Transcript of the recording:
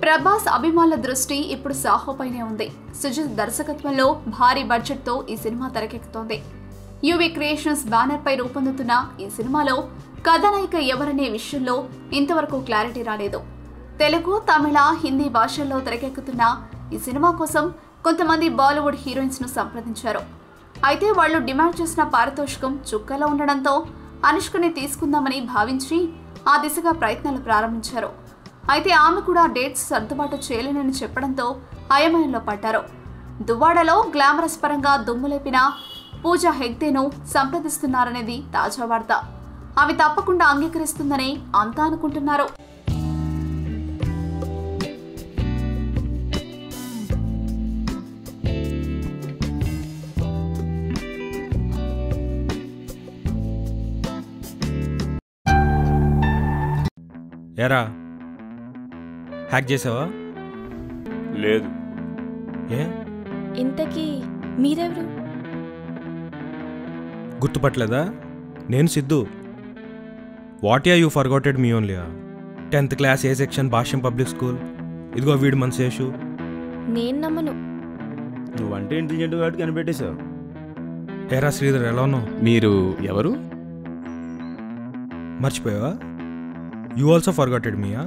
ప్రభాస్ అభిమానుల దృష్టి ఇప్పుడు సాహోపైనే ఉంది. సుజిత్ దర్శకత్వంలో భారీ బడ్జెట్తో ఈ సినిమా తెరకెక్కుతోంది. యువి క్రియేషన్స్ బ్యానర్ పై రూపొందుతున్న ఈ సినిమాలో కథానాయిక ఎవరనే విషయంలో ఇంతవరకు క్లారిటీ రాలేదు. తెలుగు, తమిళ, హిందీ భాషల్లో తెరకెక్కుతున్న ఈ సినిమా కోసం కొంతమంది బాలీవుడ్ హీరోయిన్స్ ను సంప్రదించారు. అయితే వాళ్లు డిమాండ్ చేసిన పారితోషికం చుక్కలో ఉండడంతో అనుష్కని తీసుకుందామని భావించి ఆ దిశగా ప్రయత్నాలు ప్రారంభించారు. అయితే ఆమె కూడా డేట్స్ సర్దుబాటు చేయలేనని చెప్పడంతో అయోమయంలో పడ్డారు. దువ్వాడలో గ్లామరస్ పరంగా దుమ్ములేపిన పూజా హెగ్దేను సంప్రదిస్తున్నారనేది తాజా వార్త. ఆమె తప్పకుండా అంగీకరిస్తుందని అంతా అనుకుంటున్నారు. ఎరా హ్యాక్ చేసావా? లేదు. ఏ ఇంతకీ మీరెవరు? గుర్తుపట్టలేదా? నేను Siddhu. What you forgotted me only. 10th class A section, Bhashyam public school. ఇదిగో వీడు మన శేషు. నేను నమ్మను. నువ్వంటే ఇంటెలిజెంట్ కాబట్టి కనిపెట్టేశావు. ఏరా శ్రీధర్, ఎలా ఉన్నావు? మీరు ఎవరు? మర్చిపోయావా? You also forgotted మీయా?